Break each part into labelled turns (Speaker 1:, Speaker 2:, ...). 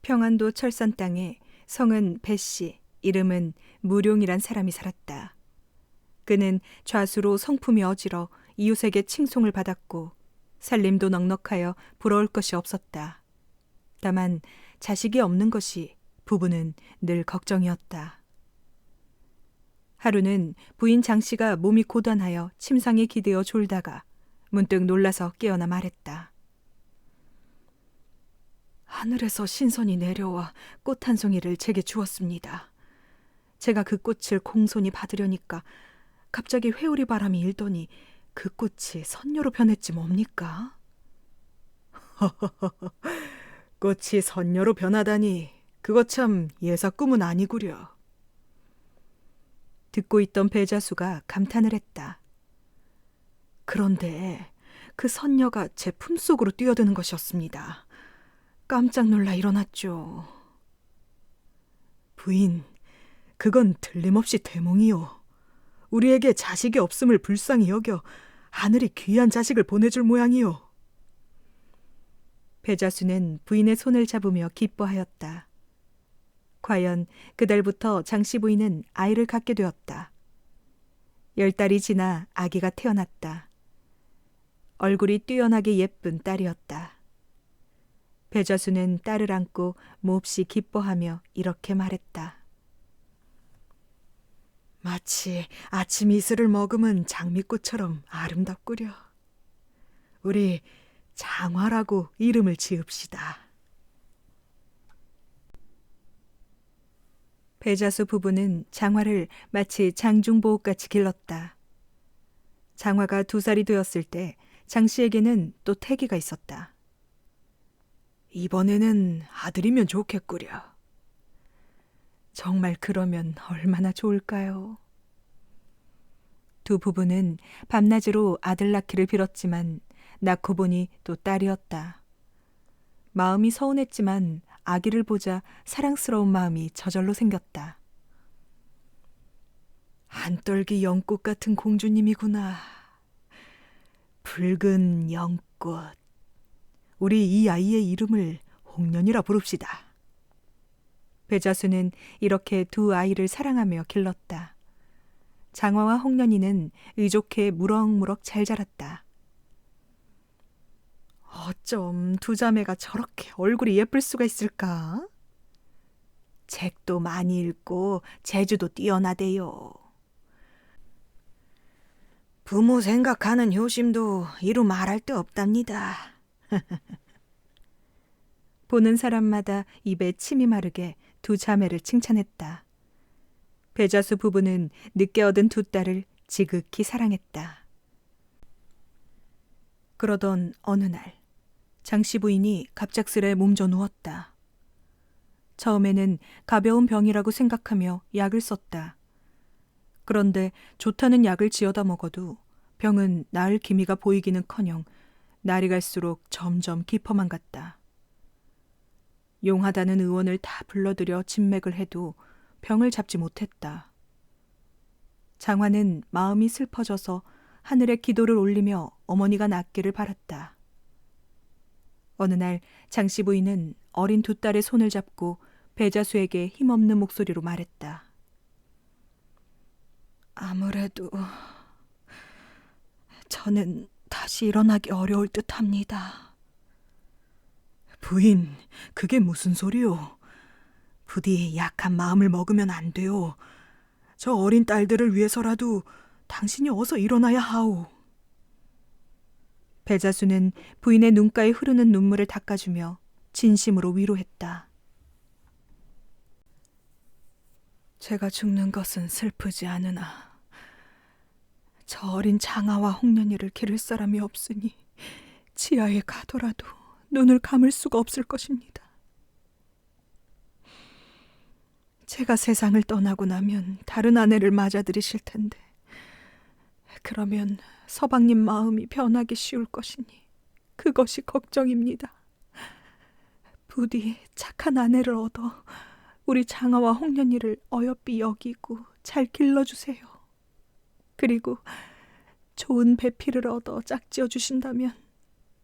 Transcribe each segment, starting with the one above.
Speaker 1: 평안도 철선 땅에 성은 배씨, 이름은 무룡이란 사람이 살았다. 그는 좌수로 성품이 어지러 이웃에게 칭송을 받았고 살림도 넉넉하여 부러울 것이 없었다. 다만 자식이 없는 것이 부부는 늘 걱정이었다. 하루는 부인 장씨가 몸이 고단하여 침상에 기대어 졸다가 문득 놀라서 깨어나 말했다. 하늘에서 신선이 내려와 꽃 한 송이를 제게 주었습니다. 제가 그 꽃을 공손히 받으려니까 갑자기 회오리 바람이 일더니 그 꽃이 선녀로 변했지 뭡니까? 꽃이 선녀로 변하다니 그거 참 예사 꿈은 아니구려. 듣고 있던 배자수가 감탄을 했다. 그런데 그 선녀가 제 품속으로 뛰어드는 것이었습니다. 깜짝 놀라 일어났죠. 부인, 그건 틀림없이 대몽이요. 우리에게 자식이 없음을 불쌍히 여겨 하늘이 귀한 자식을 보내줄 모양이요. 배자수는 부인의 손을 잡으며 기뻐하였다. 과연 그달부터 장씨 부인은 아이를 갖게 되었다. 10달이 지나 아기가 태어났다. 얼굴이 뛰어나게 예쁜 딸이었다. 배자수는 딸을 안고 몹시 기뻐하며 이렇게 말했다. 마치 아침 이슬을 머금은 장미꽃처럼 아름답구려. 우리 장화라고 이름을 지읍시다. 배자수 부부는 장화를 마치 장중보옥같이 길렀다. 장화가 2살이 되었을 때 장씨에게는 또 태기가 있었다. 이번에는 아들이면 좋겠구려. 정말 그러면 얼마나 좋을까요? 두 부부는 밤낮으로 아들 낳기를 빌었지만 낳고 보니 또 딸이었다. 마음이 서운했지만 아기를 보자 사랑스러운 마음이 저절로 생겼다. 한떨기 연꽃 같은 공주님이구나. 붉은 연꽃. 우리 이 아이의 이름을 홍련이라 부릅시다. 배자수는 이렇게 두 아이를 사랑하며 길렀다. 장화와 홍련이는 의좋게 무럭무럭 잘 자랐다. 어쩜 두 자매가 저렇게 얼굴이 예쁠 수가 있을까? 책도 많이 읽고 재주도 뛰어나대요. 부모 생각하는 효심도 이루 말할 데 없답니다. 보는 사람마다 입에 침이 마르게 두 자매를 칭찬했다. 배자수 부부는 늦게 얻은 두 딸을 지극히 사랑했다. 그러던 어느 날 장씨 부인이 갑작스레 몸져 누웠다. 처음에는 가벼운 병이라고 생각하며 약을 썼다. 그런데 좋다는 약을 지어다 먹어도 병은 나을 기미가 보이기는커녕 날이 갈수록 점점 깊어만 갔다. 용하다는 의원을 다 불러들여 진맥을 해도 병을 잡지 못했다. 장화는 마음이 슬퍼져서 하늘에 기도를 올리며 어머니가 낫기를 바랐다. 어느 날 장씨 부인은 어린 두 딸의 손을 잡고 배자수에게 힘없는 목소리로 말했다. 아무래도 저는 다시 일어나기 어려울 듯합니다. 부인, 그게 무슨 소리요? 부디 약한 마음을 먹으면 안 돼요. 저 어린 딸들을 위해서라도 당신이 어서 일어나야 하오. 배자수는 부인의 눈가에 흐르는 눈물을 닦아주며 진심으로 위로했다. 제가 죽는 것은 슬프지 않으나 저 어린 장하와 홍련이를 기를 사람이 없으니 지하에 가더라도 눈을 감을 수가 없을 것입니다. 제가 세상을 떠나고 나면 다른 아내를 맞아들이실 텐데 그러면 서방님 마음이 변하기 쉬울 것이니 그것이 걱정입니다. 부디 착한 아내를 얻어 우리 장하와 홍련이를 어여삐 여기고 잘 길러주세요. 그리고 좋은 배필을 얻어 짝지어 주신다면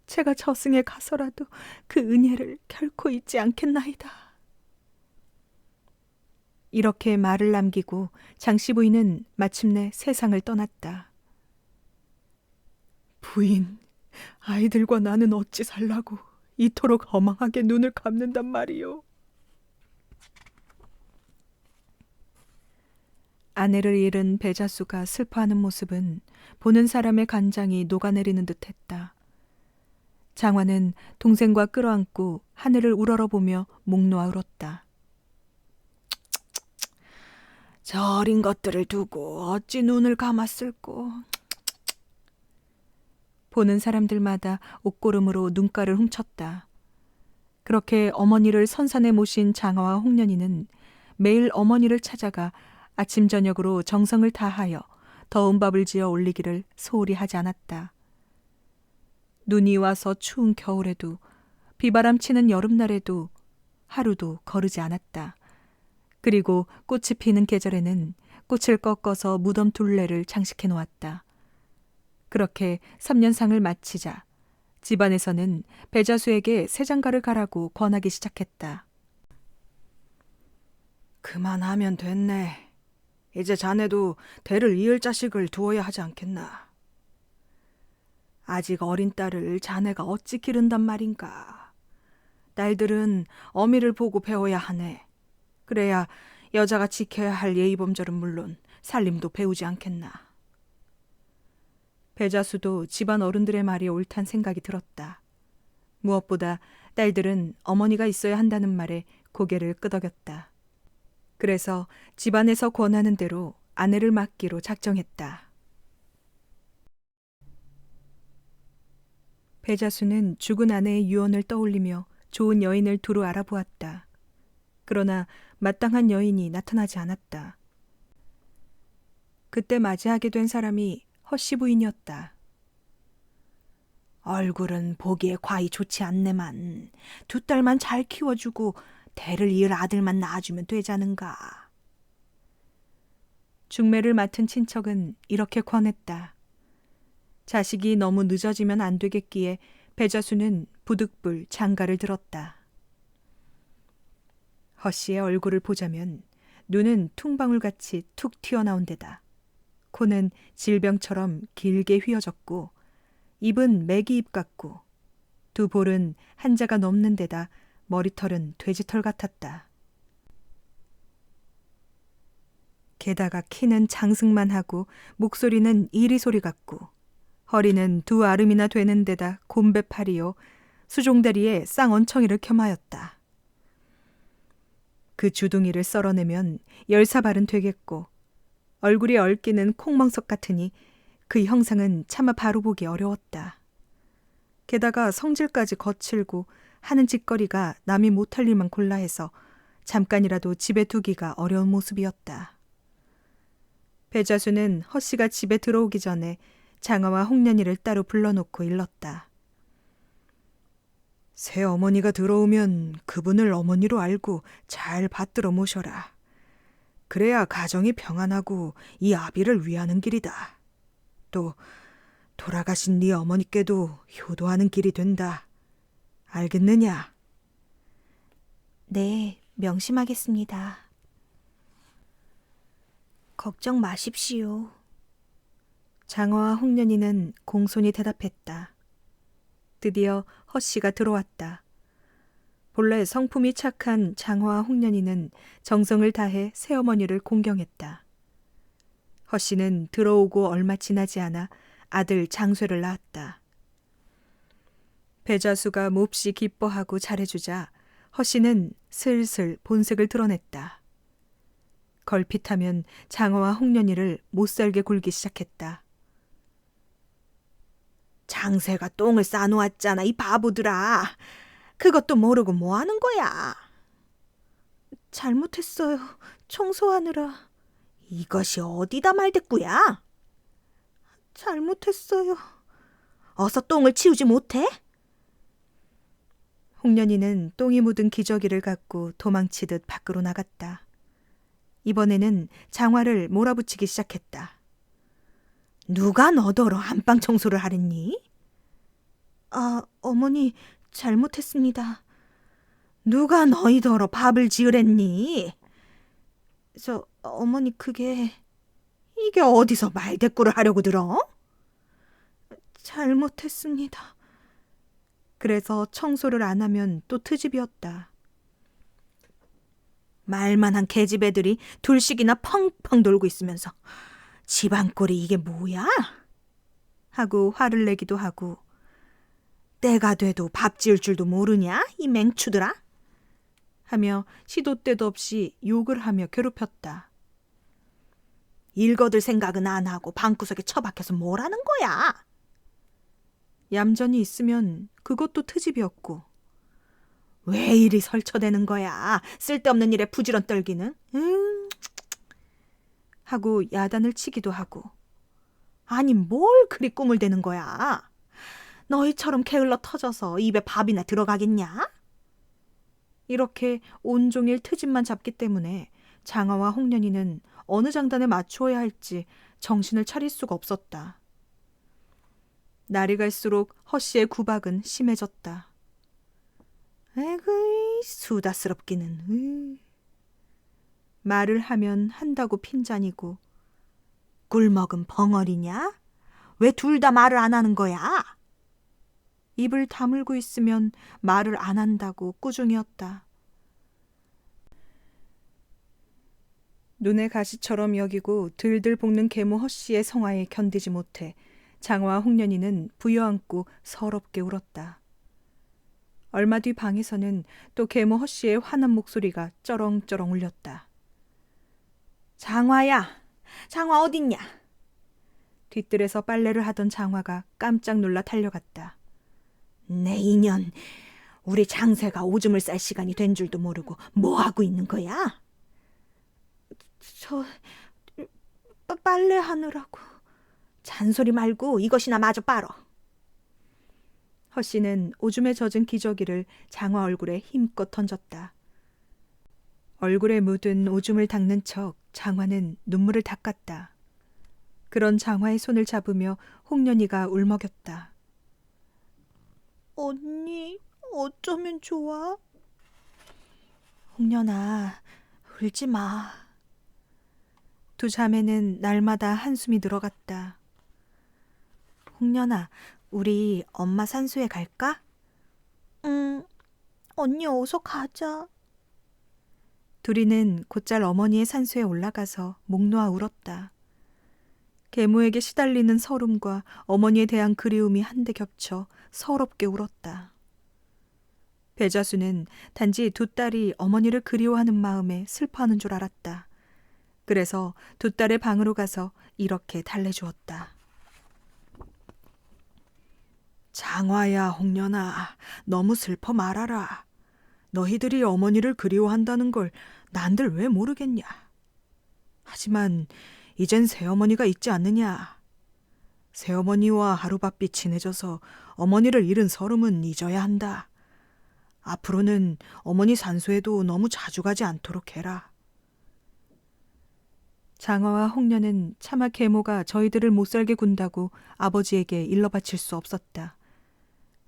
Speaker 1: 제가 저승에 가서라도 그 은혜를 결코 잊지 않겠나이다. 이렇게 말을 남기고 장씨 부인은 마침내 세상을 떠났다. 부인, 아이들과 나는 어찌 살라고 이토록 허망하게 눈을 감는단 말이오. 아내를 잃은 배자수가 슬퍼하는 모습은 보는 사람의 간장이 녹아내리는 듯했다. 장화는 동생과 끌어안고 하늘을 우러러보며 목 놓아 울었다. 저 어린 것들을 두고 어찌 눈을 감았을꼬. 보는 사람들마다 옷고름으로 눈가를 훔쳤다. 그렇게 어머니를 선산에 모신 장화와 홍련이는 매일 어머니를 찾아가 아침 저녁으로 정성을 다하여 더운 밥을 지어 올리기를 소홀히 하지 않았다. 눈이 와서 추운 겨울에도 비바람 치는 여름날에도 하루도 거르지 않았다. 그리고 꽃이 피는 계절에는 꽃을 꺾어서 무덤 둘레를 장식해 놓았다. 그렇게 3년상을 마치자 집안에서는 배자수에게 새 장가를 가라고 권하기 시작했다. 그만하면 됐네. 이제 자네도 대를 이을 자식을 두어야 하지 않겠나. 아직 어린 딸을 자네가 어찌 기른단 말인가. 딸들은 어미를 보고 배워야 하네. 그래야 여자가 지켜야 할 예의범절은 물론 살림도 배우지 않겠나. 배자수도 집안 어른들의 말이 옳단 생각이 들었다. 무엇보다 딸들은 어머니가 있어야 한다는 말에 고개를 끄덕였다. 그래서 집안에서 권하는 대로 아내를 맡기로 작정했다. 배자수는 죽은 아내의 유언을 떠올리며 좋은 여인을 두루 알아보았다. 그러나 마땅한 여인이 나타나지 않았다. 그때 맞이하게 된 사람이 허씨 부인이었다. 얼굴은 보기에 과히 좋지 않네만 두 딸만 잘 키워주고 대를 이을 아들만 낳아주면 되자는가. 중매를 맡은 친척은 이렇게 권했다. 자식이 너무 늦어지면 안 되겠기에 배자수는 부득불 장가를 들었다. 허씨의 얼굴을 보자면 눈은 퉁방울같이 툭 튀어나온 데다 코는 질병처럼 길게 휘어졌고 입은 메기입 같고 두 볼은 한자가 넘는 데다 머리털은 돼지털 같았다. 게다가 키는 장승만 하고 목소리는 이리소리 같고 허리는 두 아름이나 되는 데다 곰배팔이요 수종다리에 쌍언청이를 겸하였다. 그 주둥이를 썰어내면 10사발은 되겠고 얼굴이 얽기는 콩멍석 같으니 그 형상은 차마 바로 보기 어려웠다. 게다가 성질까지 거칠고 하는 짓거리가 남이 못할 일만 골라 해서 잠깐이라도 집에 두기가 어려운 모습이었다. 배자수는 허씨가 집에 들어오기 전에 장화와 홍련이를 따로 불러놓고 일렀다. 새 어머니가 들어오면 그분을 어머니로 알고 잘 받들어 모셔라. 그래야 가정이 평안하고 이 아비를 위하는 길이다. 또 돌아가신 네 어머니께도 효도하는 길이 된다. 알겠느냐?
Speaker 2: 네, 명심하겠습니다. 걱정 마십시오.
Speaker 1: 장화와 홍련이는 공손히 대답했다. 드디어 허씨가 들어왔다. 본래 성품이 착한 장화와 홍련이는 정성을 다해 새어머니를 공경했다. 허씨는 들어오고 얼마 지나지 않아 아들 장쇠를 낳았다. 배자수가 몹시 기뻐하고 잘해주자 허씨는 슬슬 본색을 드러냈다. 걸핏하면 장화와 홍련이를 못살게 굴기 시작했다. 장쇠가 똥을 싸놓았잖아, 이 바보들아. 그것도 모르고 뭐 하는 거야?
Speaker 2: 잘못했어요. 청소하느라.
Speaker 1: 이것이 어디다 말대꾸야?
Speaker 2: 잘못했어요.
Speaker 1: 어서 똥을 치우지 못해? 홍련이는 똥이 묻은 기저귀를 갖고 도망치듯 밖으로 나갔다. 이번에는 장화를 몰아붙이기 시작했다. 누가 너더러 안방 청소를 하랬니?
Speaker 2: 아, 어머니, 잘못했습니다.
Speaker 1: 누가 너희더러 밥을 지으랬니?
Speaker 2: 어머니 이게 어디서 말대꾸를 하려고 들어? 잘못했습니다.
Speaker 1: 그래서 청소를 안 하면 또 트집이었다.
Speaker 2: 말만한 계집애들이 둘씩이나 펑펑 놀고 있으면서 집안 꼴이 이게 뭐야?
Speaker 1: 하고 화를 내기도 하고
Speaker 2: 때가 돼도 밥 지을 줄도 모르냐? 이 맹추들아?
Speaker 1: 하며 시도 때도 없이 욕을 하며 괴롭혔다.
Speaker 2: 일거들 생각은 안 하고 방구석에 처박혀서 뭘 하는 거야?
Speaker 1: 얌전히 있으면 그것도 트집이었고
Speaker 2: 왜 이리 설쳐대는 거야? 쓸데없는 일에 부지런 떨기는?
Speaker 1: 하고 야단을 치기도 하고
Speaker 2: 아니 뭘 그리 꿈을 대는 거야? 너희처럼 게을러 터져서 입에 밥이나 들어가겠냐?
Speaker 1: 이렇게 온종일 트집만 잡기 때문에 장화와 홍련이는 어느 장단에 맞추어야 할지 정신을 차릴 수가 없었다. 날이 갈수록 허씨의 구박은 심해졌다.
Speaker 2: 에그 수다스럽기는.
Speaker 1: 말을 하면 한다고 핀잔이고
Speaker 2: 꿀먹은 벙어리냐? 왜 둘 다 말을 안 하는 거야?
Speaker 1: 입을 다물고 있으면 말을 안 한다고 꾸중이었다. 눈의 가시처럼 여기고 들들 볶는 계모 허씨의 성화에 견디지 못해 장화와 홍련이는 부여안고 서럽게 울었다. 얼마 뒤 방에서는 또 계모 허씨의 화난 목소리가 쩌렁쩌렁 울렸다.
Speaker 2: 장화야, 장화 어딨냐?
Speaker 1: 뒤뜰에서 빨래를 하던 장화가 깜짝 놀라 달려갔다.
Speaker 2: 내 인연, 우리 장세가 오줌을 쌀 시간이 된 줄도 모르고 뭐 하고 있는 거야? 빨래하느라고. 잔소리 말고 이것이나 마저 빨어.
Speaker 1: 허씨는 오줌에 젖은 기저귀를 장화 얼굴에 힘껏 던졌다. 얼굴에 묻은 오줌을 닦는 척 장화는 눈물을 닦았다. 그런 장화의 손을 잡으며 홍련이가 울먹였다.
Speaker 2: 언니, 어쩌면 좋아?
Speaker 1: 홍련아, 울지 마. 두 자매는 날마다 한숨이 늘어갔다. 홍련아, 우리 엄마 산소에 갈까?
Speaker 2: 응, 언니 어서 가자.
Speaker 1: 둘이는 곧잘 어머니의 산소에 올라가서 목 놓아 울었다. 계모에게 시달리는 서름과 어머니에 대한 그리움이 한데 겹쳐 서럽게 울었다. 배자수는 단지 두 딸이 어머니를 그리워하는 마음에 슬퍼하는 줄 알았다. 그래서 두 딸의 방으로 가서 이렇게 달래주었다. 장화야, 홍련아, 너무 슬퍼 말아라. 너희들이 어머니를 그리워한다는 걸 난들 왜 모르겠냐. 하지만 이젠 새어머니가 있지 않느냐. 새어머니와 하루바삐 친해져서 어머니를 잃은 서름은 잊어야 한다. 앞으로는 어머니 산소에도 너무 자주 가지 않도록 해라. 장화와 홍련은 차마 계모가 저희들을 못살게 군다고 아버지에게 일러 바칠 수 없었다.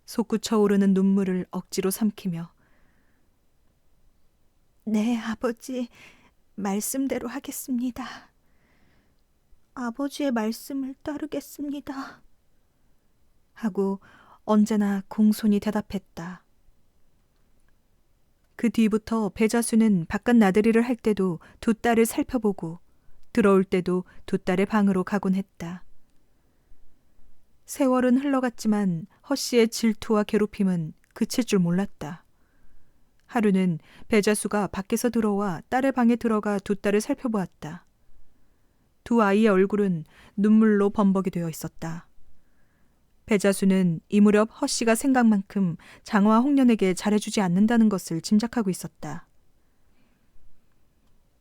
Speaker 1: 솟구쳐 오르는 눈물을 억지로 삼키며
Speaker 2: 네, 아버지, 말씀대로 하겠습니다. 아버지의 말씀을 따르겠습니다.
Speaker 1: 하고 언제나 공손히 대답했다. 그 뒤부터 배자수는 바깥 나들이를 할 때도 두 딸을 살펴보고 들어올 때도 두 딸의 방으로 가곤 했다. 세월은 흘러갔지만 허씨의 질투와 괴롭힘은 그칠 줄 몰랐다. 하루는 배자수가 밖에서 들어와 딸의 방에 들어가 두 딸을 살펴보았다. 두 아이의 얼굴은 눈물로 범벅이 되어 있었다. 배자수는 이 무렵 허씨가 생각만큼 장화와 홍련에게 잘해주지 않는다는 것을 짐작하고 있었다.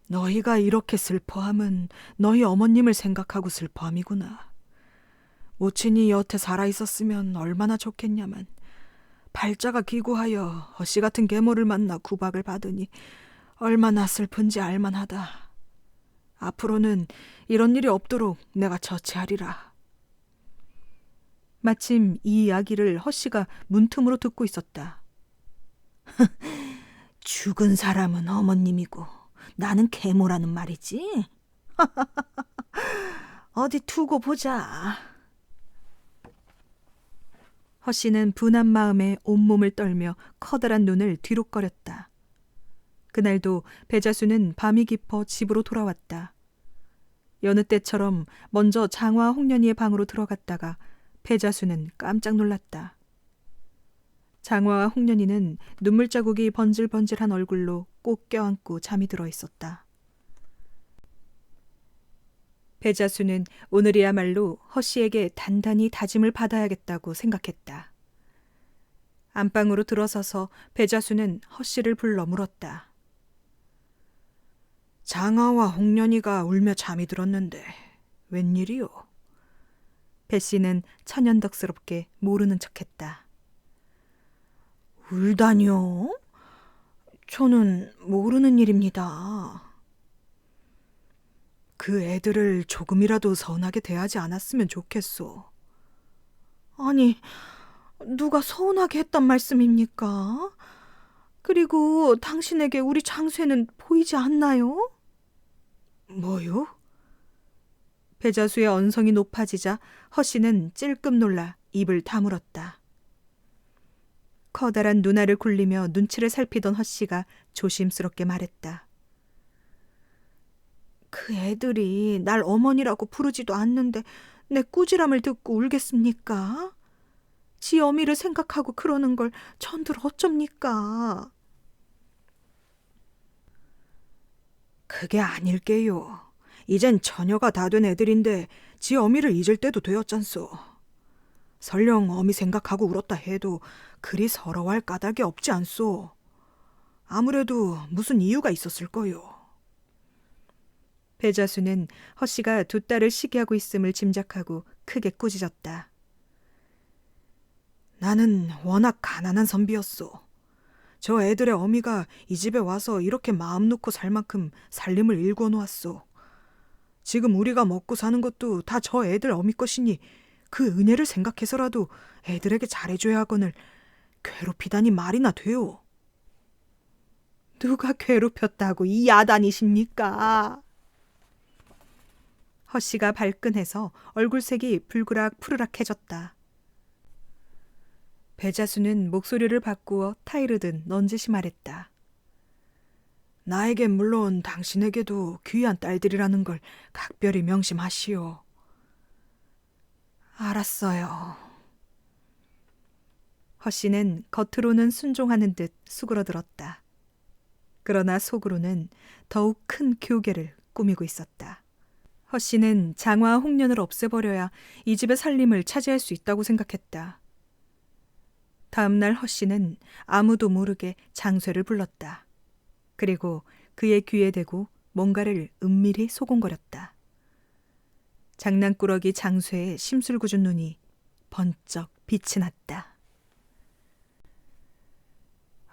Speaker 1: 너희가 이렇게 슬퍼함은 너희 어머님을 생각하고 슬퍼함이구나. 모친이 여태 살아있었으면 얼마나 좋겠냐만 팔자가 기구하여 허씨 같은 계모를 만나 구박을 받으니 얼마나 슬픈지 알만하다. 앞으로는 이런 일이 없도록 내가 처치하리라. 마침 이 이야기를 허씨가 문틈으로 듣고 있었다.
Speaker 2: 죽은 사람은 어머님이고 나는 계모라는 말이지. 어디 두고 보자.
Speaker 1: 허 씨는 분한 마음에 온몸을 떨며 커다란 눈을 뒤로 꺼렸다. 그날도 배자수는 밤이 깊어 집으로 돌아왔다. 여느 때처럼 먼저 장화와 홍련이의 방으로 들어갔다가 배자수는 깜짝 놀랐다. 장화와 홍련이는 눈물 자국이 번질번질한 얼굴로 꼭 껴안고 잠이 들어 있었다. 배자수는 오늘이야말로 허 씨에게 단단히 다짐을 받아야겠다고 생각했다. 안방으로 들어서서 배자수는 허 씨를 불러 물었다. 장아와 홍련이가 울며 잠이 들었는데 웬일이요? 배 씨는 천연덕스럽게 모르는 척했다.
Speaker 2: 울다뇨? 저는 모르는 일입니다.
Speaker 1: 그 애들을 조금이라도 서운하게 대하지 않았으면 좋겠소.
Speaker 2: 아니, 누가 서운하게 했단 말씀입니까? 그리고 당신에게 우리 장쇠는 보이지 않나요?
Speaker 1: 뭐요? 배자수의 언성이 높아지자 허 씨는 찔끔 놀라 입을 다물었다. 커다란 눈알을 굴리며 눈치를 살피던 허 씨가 조심스럽게 말했다.
Speaker 2: 그 애들이 날 어머니라고 부르지도 않는데 내 꾸지람을 듣고 울겠습니까? 지 어미를 생각하고 그러는 걸 전들 어쩝니까?
Speaker 1: 그게 아닐게요. 이젠 처녀가 다 된 애들인데 지 어미를 잊을 때도 되었잖소. 설령 어미 생각하고 울었다 해도 그리 서러워할 까닭이 없지 않소. 아무래도 무슨 이유가 있었을 거요. 배자수는 허 씨가 두 딸을 시기하고 있음을 짐작하고 크게 꾸짖었다. 나는 워낙 가난한 선비였소. 저 애들의 어미가 이 집에 와서 이렇게 마음 놓고 살 만큼 살림을 일궈 놓았소. 지금 우리가 먹고 사는 것도 다 저 애들 어미 것이니 그 은혜를 생각해서라도 애들에게 잘해줘야 하거늘 괴롭히다니 말이나 돼요.
Speaker 2: 누가 괴롭혔다고 이 야단이십니까?
Speaker 1: 허 씨가 발끈해서 얼굴색이 불그락 푸르락해졌다. 배자수는 목소리를 바꾸어 타이르든 넌지시 말했다. 나에겐 물론 당신에게도 귀한 딸들이라는 걸 각별히 명심하시오. 알았어요. 허 씨는 겉으로는 순종하는 듯 수그러들었다. 그러나 속으로는 더욱 큰 교계를 꾸미고 있었다. 허 씨는 장화와 홍련을 없애버려야 이 집의 살림을 차지할 수 있다고 생각했다. 다음 날 허 씨는 아무도 모르게 장쇠를 불렀다. 그리고 그의 귀에 대고 뭔가를 은밀히 소곤거렸다. 장난꾸러기 장쇠의 심술궂은 눈이 번쩍 빛이 났다.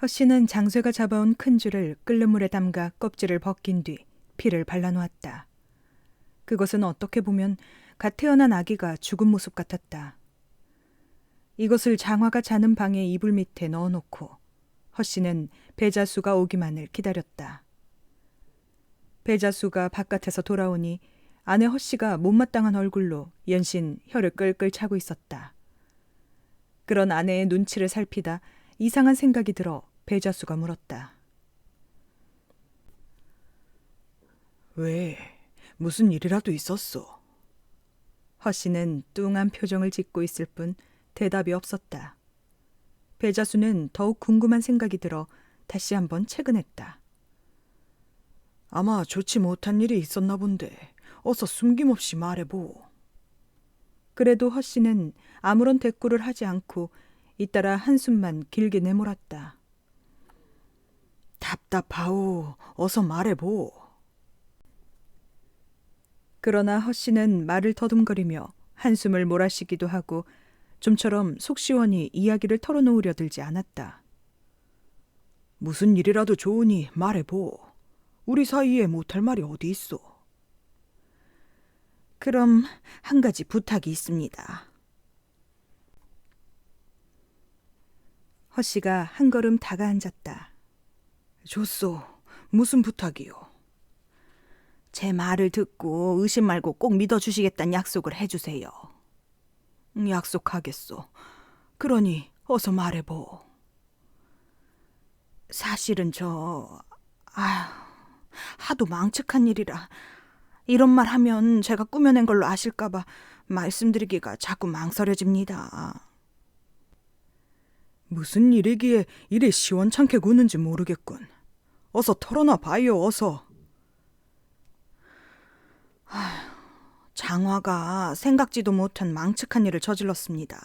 Speaker 1: 허 씨는 장쇠가 잡아온 큰 줄을 끓는 물에 담가 껍질을 벗긴 뒤 피를 발라놓았다. 그것은 어떻게 보면 갓 태어난 아기가 죽은 모습 같았다. 이것을 장화가 자는 방의 이불 밑에 넣어놓고 허 씨는 배자수가 오기만을 기다렸다. 배자수가 바깥에서 돌아오니 아내 허 씨가 못마땅한 얼굴로 연신 혀를 끌끌 차고 있었다. 그런 아내의 눈치를 살피다 이상한 생각이 들어 배자수가 물었다. 왜? 무슨 일이라도 있었어? 허 씨는 뚱한 표정을 짓고 있을 뿐 대답이 없었다. 배자수는 더욱 궁금한 생각이 들어 다시 한번 채근했다. 아마 좋지 못한 일이 있었나 본데 어서 숨김없이 말해보. 그래도 허 씨는 아무런 대꾸를 하지 않고 잇따라 한숨만 길게 내몰았다. 답답하오. 어서 말해보. 그러나 허 씨는 말을 더듬거리며 한숨을 몰아쉬기도 하고 좀처럼 속 시원히 이야기를 털어놓으려 들지 않았다. 무슨 일이라도 좋으니 말해보. 우리 사이에 못할 말이 어디 있어. 그럼 한 가지 부탁이 있습니다. 허 씨가 한 걸음 다가앉았다. 좋소. 무슨 부탁이요?
Speaker 2: 제 말을 듣고 의심 말고 꼭 믿어주시겠다는 약속을 해주세요. 약속하겠소. 그러니 어서 말해보. 사실은 하도 망측한 일이라 이런 말 하면 제가 꾸며낸 걸로 아실까봐 말씀드리기가 자꾸 망설여집니다. 무슨 일이기에 이리 시원찮게 구는지 모르겠군. 어서 털어놔 봐요, 어서. 장화가 생각지도 못한 망측한 일을 저질렀습니다.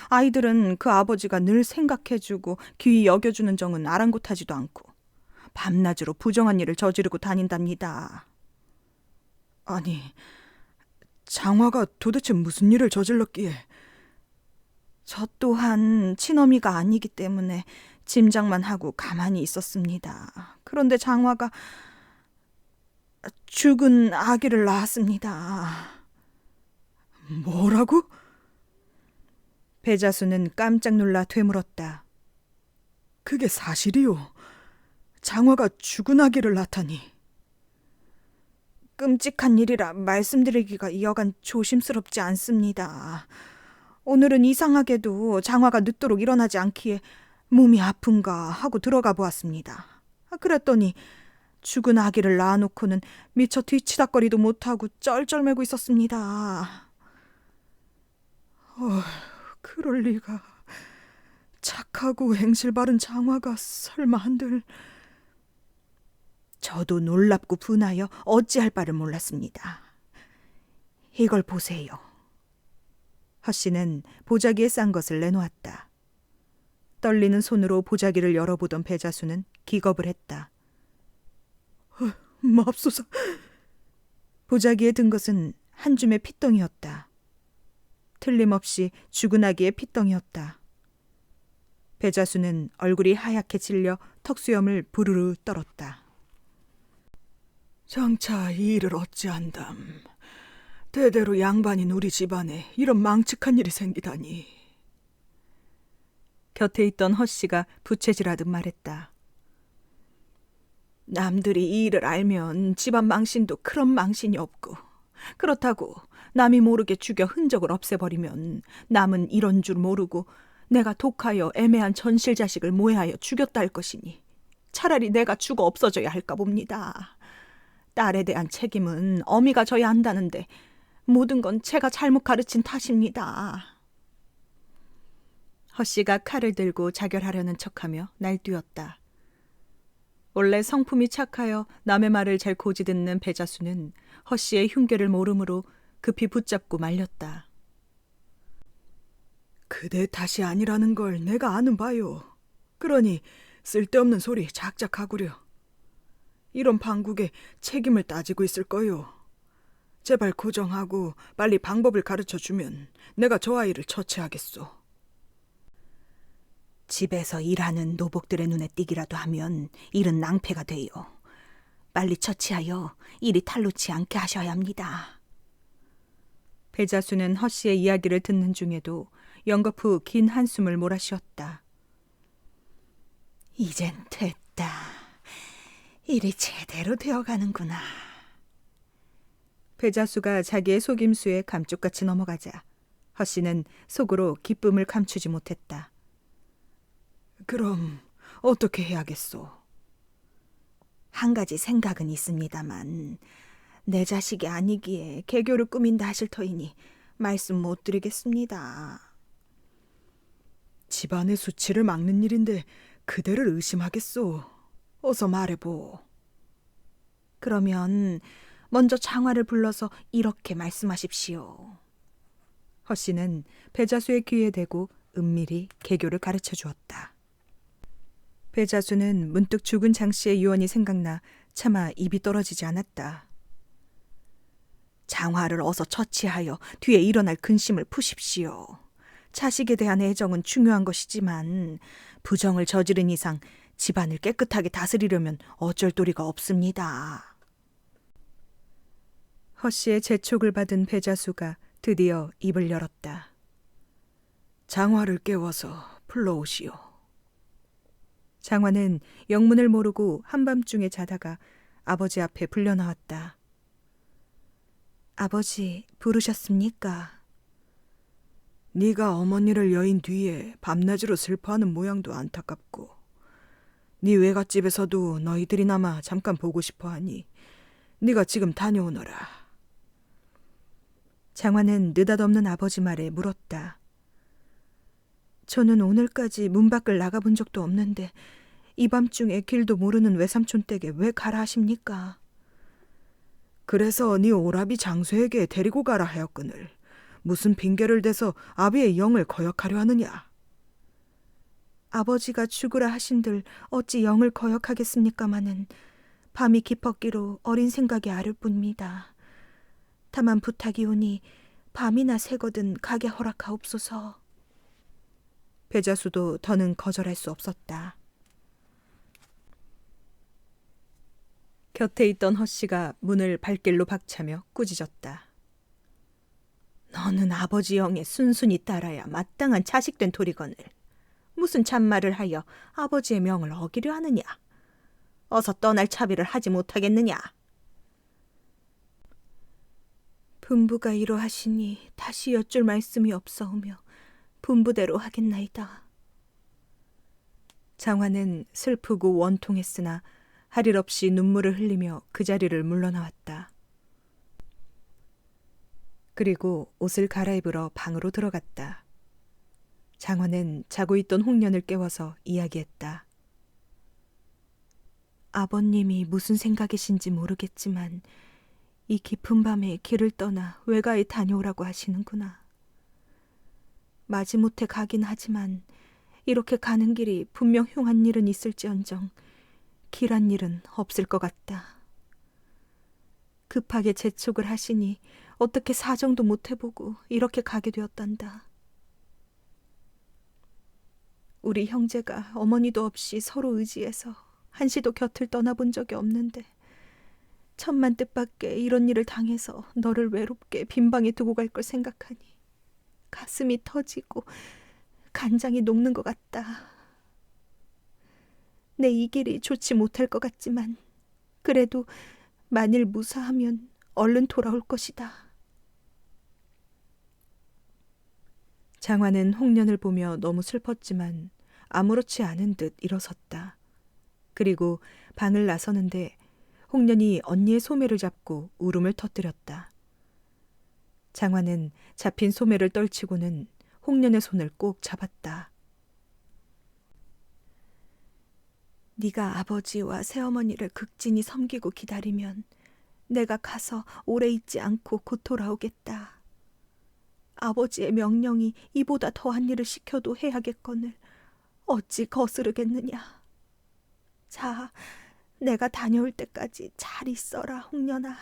Speaker 2: 아이들은 그 아버지가 늘 생각해주고 귀히 여겨주는 정은 아랑곳하지도 않고 밤낮으로 부정한 일을 저지르고 다닌답니다. 아니, 장화가 도대체 무슨 일을 저질렀기에? 저 또한 친어미가 아니기 때문에 짐작만 하고 가만히 있었습니다. 그런데 장화가 죽은 아기를 낳았습니다. 뭐라고? 배자수는 깜짝 놀라 되물었다. 그게 사실이요? 장화가 죽은 아기를 낳다니. 끔찍한 일이라 말씀드리기가 여간 조심스럽지 않습니다. 오늘은 이상하게도 장화가 늦도록 일어나지 않기에 몸이 아픈가 하고 들어가 보았습니다. 그랬더니 죽은 아기를 낳아놓고는 미처 뒤치다거리도 못하고 쩔쩔매고 있었습니다. 그럴 리가. 착하고 행실 바른 장화가 설마 한들. 저도 놀랍고 분하여 어찌할 바를 몰랐습니다. 이걸 보세요. 허 씨는 보자기에 싼 것을 내놓았다. 떨리는 손으로 보자기를 열어보던 배자수는 기겁을 했다. 맙소사. 보자기에 든 것은 한 줌의 핏덩이였다. 틀림없이 죽은 아기의 핏덩이였다. 배자수는 얼굴이 하얗게 질려 턱수염을 부르르 떨었다. 장차 이 일을 어찌한담. 대대로 양반인 우리 집안에 이런 망측한 일이 생기다니. 곁에 있던 허 씨가 부채질하듯 말했다. 남들이 이 일을 알면 집안 망신도 그런 망신이 없고, 그렇다고 남이 모르게 죽여 흔적을 없애버리면 남은 이런 줄 모르고 내가 독하여 애매한 전실 자식을 모해하여 죽였다 할 것이니 차라리 내가 죽어 없어져야 할까 봅니다. 딸에 대한 책임은 어미가 져야 한다는데 모든 건 제가 잘못 가르친 탓입니다. 허 씨가 칼을 들고 자결하려는 척하며 날뛰었다. 원래 성품이 착하여 남의 말을 잘 고지듣는 배자수는 허 씨의 흉계를 모르므로 급히 붙잡고 말렸다. 그대 탓이 아니라는 걸 내가 아는 바요. 그러니 쓸데없는 소리 작작 하구려. 이런 방국에 책임을 따지고 있을 거요. 제발 고정하고 빨리 방법을 가르쳐주면 내가 저 아이를 처치하겠소. 집에서 일하는 노복들의 눈에 띄기라도 하면 일은 낭패가 돼요. 빨리 처치하여 일이 탈놓지 않게 하셔야 합니다. 배자수는 허 씨의 이야기를 듣는 중에도 연거푸 긴 한숨을 몰아쉬었다. 이젠 됐다. 일이 제대로 되어가는구나. 배자수가 자기의 속임수에 감쪽같이 넘어가자 허 씨는 속으로 기쁨을 감추지 못했다. 그럼 어떻게 해야겠소? 한 가지 생각은 있습니다만 내 자식이 아니기에 개교를 꾸민다 하실 터이니 말씀 못 드리겠습니다. 집안의 수치를 막는 일인데 그대를 의심하겠소. 어서 말해보. 그러면 먼저 장화를 불러서 이렇게 말씀하십시오. 허 씨는 배자수의 귀에 대고 은밀히 개교를 가르쳐 주었다. 배자수는 문득 죽은 장 씨의 유언이 생각나 차마 입이 떨어지지 않았다. 장화를 어서 처치하여 뒤에 일어날 근심을 푸십시오. 자식에 대한 애정은 중요한 것이지만 부정을 저지른 이상 집안을 깨끗하게 다스리려면 어쩔 도리가 없습니다. 허 씨의 재촉을 받은 배자수가 드디어 입을 열었다. 장화를 깨워서 불러오시오. 장화는 영문을 모르고 한밤중에 자다가 아버지 앞에 불려 나왔다. 아버지 부르셨습니까?
Speaker 3: 네가 어머니를 여인 뒤에 밤낮으로 슬퍼하는 모양도 안타깝고 네 외갓집에서도 너희들이나마 잠깐 보고 싶어하니 네가 지금 다녀오너라.
Speaker 2: 장화는 느닷없는 아버지 말에 물었다. 저는 오늘까지 문 밖을 나가본 적도 없는데 이 밤중에 길도 모르는 외삼촌 댁에 왜 가라 하십니까?
Speaker 3: 그래서 네 오라비 장수에게 데리고 가라 하였거늘 무슨 핑계를 대서 아비의 영을 거역하려 하느냐.
Speaker 2: 아버지가 죽으라 하신들 어찌 영을 거역하겠습니까마는 밤이 깊었기로 어린 생각이 아를 뿐입니다. 다만 부탁이오니 밤이나 새거든 가게 허락하옵소서. 배자수도 더는 거절할 수 없었다. 곁에 있던 허씨가 문을 발길로 박차며 꾸짖었다. 너는 아버지 영에 순순히 따라야 마땅한 자식된 토리거늘 무슨 잔말을 하여 아버지의 명을 어기려 하느냐. 어서 떠날 차비를 하지 못하겠느냐. 분부가 이러하시니 다시 여쭐 말씀이 없사오며 분부대로 하겠나이다. 장화는 슬프고 원통했으나 할 일 없이 눈물을 흘리며 그 자리를 물러나왔다. 그리고 옷을 갈아입으러 방으로 들어갔다. 장화는 자고 있던 홍련을 깨워서 이야기했다. 아버님이 무슨 생각이신지 모르겠지만 이 깊은 밤에 길을 떠나 외가에 다녀오라고 하시는구나. 마지못해 가긴 하지만 이렇게 가는 길이 분명 흉한 일은 있을지언정 길한 일은 없을 것 같다. 급하게 재촉을 하시니 어떻게 사정도 못 해보고 이렇게 가게 되었단다. 우리 형제가 어머니도 없이 서로 의지해서 한시도 곁을 떠나본 적이 없는데 천만 뜻밖의 이런 일을 당해서 너를 외롭게 빈방에 두고 갈 걸 생각하니 가슴이 터지고 간장이 녹는 것 같다. 내 이 길이 좋지 못할 것 같지만 그래도 만일 무사하면 얼른 돌아올 것이다. 장화는 홍련을 보며 너무 슬펐지만 아무렇지 않은 듯 일어섰다. 그리고 방을 나서는데 홍련이 언니의 소매를 잡고 울음을 터뜨렸다. 장화는 잡힌 소매를 떨치고는 홍련의 손을 꼭 잡았다. 네가 아버지와 새어머니를 극진히 섬기고 기다리면 내가 가서 오래 있지 않고 곧 돌아오겠다. 아버지의 명령이 이보다 더한 일을 시켜도 해야겠거늘 어찌 거스르겠느냐. 자, 내가 다녀올 때까지 잘 있어라, 홍련아.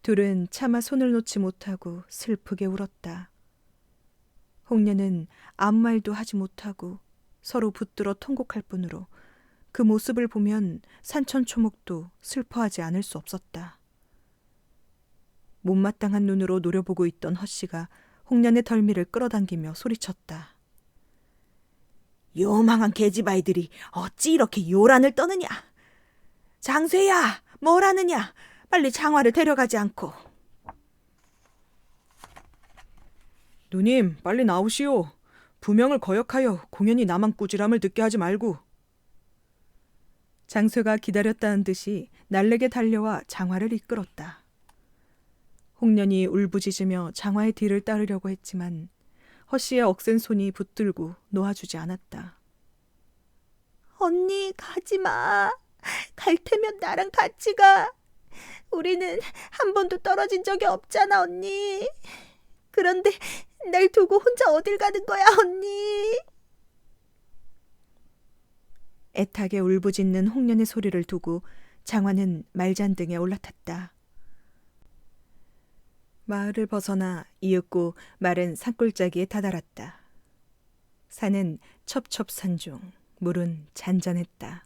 Speaker 2: 둘은 차마 손을 놓지 못하고 슬프게 울었다. 홍련은 아무 말도 하지 못하고 서로 붙들어 통곡할 뿐으로 그 모습을 보면 산천초목도 슬퍼하지 않을 수 없었다. 못마땅한 눈으로 노려보고 있던 허씨가 홍련의 덜미를 끌어당기며 소리쳤다. 요망한 계집아이들이 어찌 이렇게 요란을 떠느냐. 장쇠야, 뭘 하느냐. 빨리 장화를 데려가지 않고.
Speaker 3: 누님, 빨리 나오시오. 부명을 거역하여 공연히 나만 꾸지람을 듣게 하지 말고.
Speaker 2: 장쇠가 기다렸다는 듯이 날래게 달려와 장화를 이끌었다. 홍련이 울부짖으며 장화의 뒤를 따르려고 했지만 허씨의 억센 손이 붙들고 놓아주지 않았다. 언니, 가지마. 갈 테면 나랑 같이 가. 우리는 한 번도 떨어진 적이 없잖아, 언니. 그런데 날 두고 혼자 어딜 가는 거야, 언니. 애타게 울부짖는 홍련의 소리를 두고 장화는 말잔등에 올라탔다. 마을을 벗어나 이윽고 마른 산골짜기에 다다랐다. 산은 첩첩산중, 물은 잔잔했다.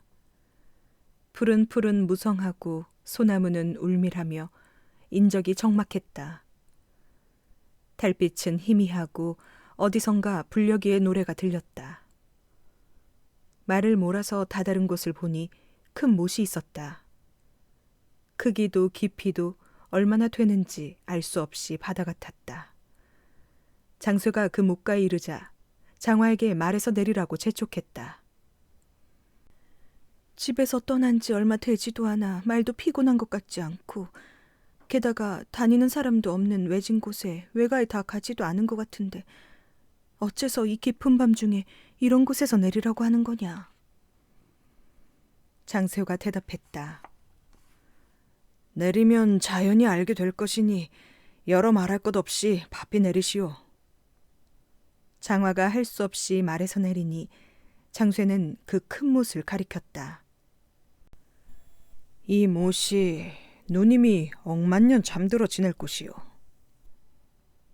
Speaker 2: 푸른푸른 무성하고 소나무는 울밀하며 인적이 적막했다. 달빛은 희미하고 어디선가 불려기의 노래가 들렸다. 말을 몰아서 다다른 곳을 보니 큰 못이 있었다. 크기도 깊이도
Speaker 1: 얼마나 되는지 알 수 없이 바다 같았다. 장쇠가 그 목가에 이르자 장화에게 말에서 내리라고 재촉했다.
Speaker 2: 집에서 떠난 지 얼마 되지도 않아 말도 피곤한 것 같지 않고 게다가 다니는 사람도 없는 외진 곳에 외가에 다 가지도 않은 것 같은데 어째서 이 깊은 밤중에 이런 곳에서 내리라고 하는 거냐?
Speaker 1: 장쇠가 대답했다.
Speaker 3: 내리면 자연히 알게 될 것이니 여러 말할 것 없이 바삐 내리시오.
Speaker 1: 장화가 할 수 없이 말에서 내리니 장쇠는 그 큰 못을 가리켰다.
Speaker 3: 이 못이 누님이 억만년 잠들어 지낼 곳이오.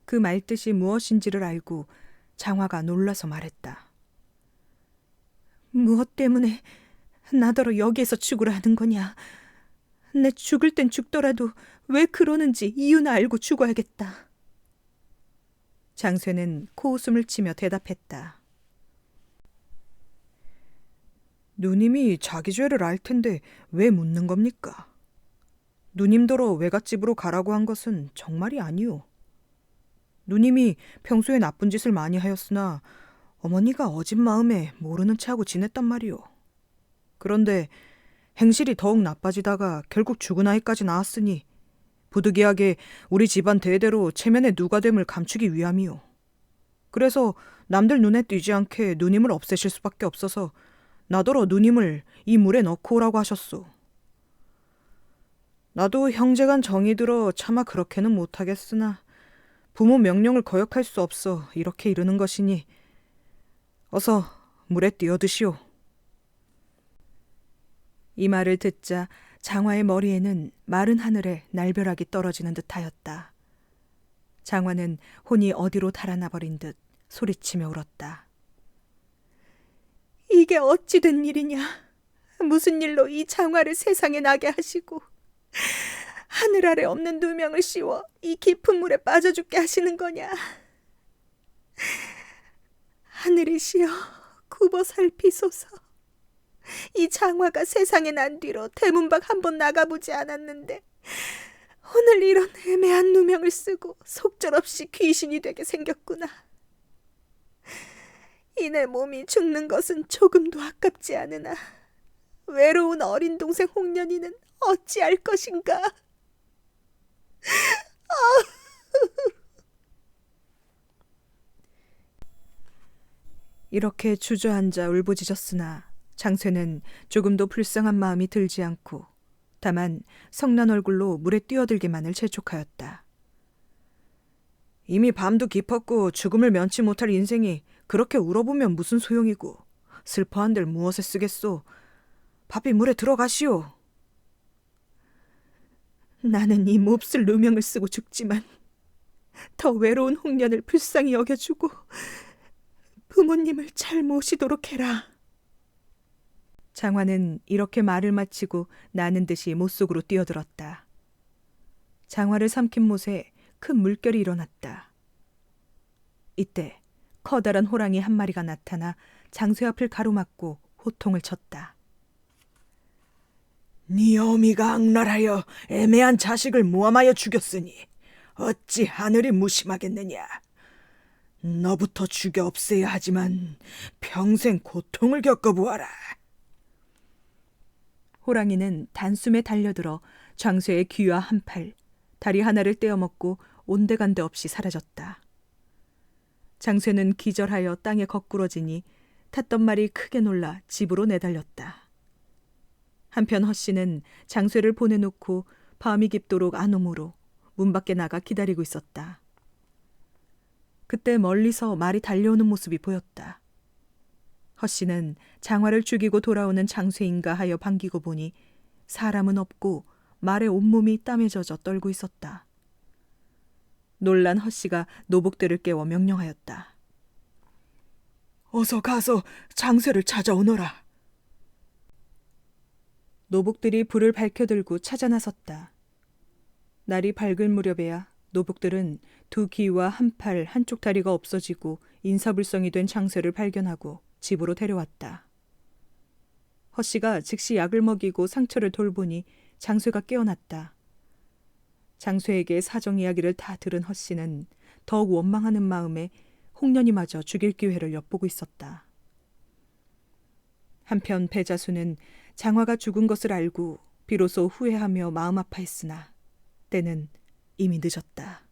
Speaker 1: 그 말뜻이 무엇인지를 알고 장화가 놀라서 말했다.
Speaker 2: 무엇 때문에 나더러 여기에서 죽으라 하는 거냐? 내 죽을 땐 죽더라도 왜 그러는지 이유나 알고 죽어야겠다.
Speaker 1: 장쇠는 코웃음을 치며 대답했다.
Speaker 3: 누님이 자기 죄를 알 텐데 왜 묻는 겁니까? 누님더러 외갓집으로 가라고 한 것은 정말이 아니오. 누님이 평소에 나쁜 짓을 많이 하였으나 어머니가 어진 마음에 모르는 체하고 지냈단 말이오. 그런데 행실이 더욱 나빠지다가 결국 죽은 아이까지 낳았으니 부득이하게 우리 집안 대대로 체면의 누가됨을 감추기 위함이오. 그래서 남들 눈에 띄지 않게 누님을 없애실 수밖에 없어서 나더러 누님을 이 물에 넣고 오라고 하셨소. 나도 형제간 정이 들어 차마 그렇게는 못하겠으나 부모 명령을 거역할 수 없어 이렇게 이르는 것이니 어서 물에 뛰어드시오.
Speaker 1: 이 말을 듣자 장화의 머리에는 마른 하늘에 날벼락이 떨어지는 듯하였다. 장화는 혼이 어디로 달아나 버린 듯 소리치며 울었다.
Speaker 2: 이게 어찌 된 일이냐? 무슨 일로 이 장화를 세상에 나게 하시고 하늘 아래 없는 누명을 씌워 이 깊은 물에 빠져 죽게 하시는 거냐? 하늘이시여 굽어 살피소서. 이 장화가 세상에 난 뒤로 대문 밖 한번 나가보지 않았는데 오늘 이런 애매한 누명을 쓰고 속절없이 귀신이 되게 생겼구나. 이내 몸이 죽는 것은 조금도 아깝지 않으나 외로운 어린 동생 홍련이는 어찌할 것인가.
Speaker 1: 이렇게 주저앉아 울부짖었으나 장쇠는 조금도 불쌍한 마음이 들지 않고 다만 성난 얼굴로 물에 뛰어들기만을 재촉하였다.
Speaker 3: 이미 밤도 깊었고 죽음을 면치 못할 인생이 그렇게 울어보면 무슨 소용이고 슬퍼한들 무엇에 쓰겠소. 바삐 물에 들어가시오.
Speaker 2: 나는 이 몹쓸 누명을 쓰고 죽지만 더 외로운 홍련을 불쌍히 여겨주고 부모님을 잘 모시도록 해라.
Speaker 1: 장화는 이렇게 말을 마치고 나는 듯이 못 속으로 뛰어들었다. 장화를 삼킨 못에 큰 물결이 일어났다. 이때 커다란 호랑이 한 마리가 나타나 장쇠 앞을 가로막고 호통을 쳤다.
Speaker 3: 네 어미가 악랄하여 애매한 자식을 모함하여 죽였으니 어찌 하늘이 무심하겠느냐. 너부터 죽여 없애야 하지만 평생 고통을 겪어보아라.
Speaker 1: 호랑이는 단숨에 달려들어 장쇠의 귀와 한 팔, 다리 하나를 떼어먹고 온데간데 없이 사라졌다. 장쇠는 기절하여 땅에 거꾸러지니 탔던 말이 크게 놀라 집으로 내달렸다. 한편 허씨는 장쇠를 보내놓고 밤이 깊도록 안 오므로 문 밖에 나가 기다리고 있었다. 그때 멀리서 말이 달려오는 모습이 보였다. 허씨는 장화를 죽이고 돌아오는 장쇠인가 하여 반기고 보니 사람은 없고 말의 온몸이 땀에 젖어 떨고 있었다. 놀란 허씨가 노복들을 깨워 명령하였다.
Speaker 3: 어서 가서 장쇠를 찾아오너라.
Speaker 1: 노복들이 불을 밝혀들고 찾아 나섰다. 날이 밝을 무렵에야 노복들은 두 귀와 한 팔, 한쪽 다리가 없어지고 인사불성이 된 장쇠를 발견하고 집으로 데려왔다. 허씨가 즉시 약을 먹이고 상처를 돌보니 장쇠가 깨어났다. 장쇠에게 사정 이야기를 다 들은 허씨는 더욱 원망하는 마음에 홍련이마저 죽일 기회를 엿보고 있었다. 한편 배자수는 장화가 죽은 것을 알고 비로소 후회하며 마음 아파했으나 때는 이미 늦었다.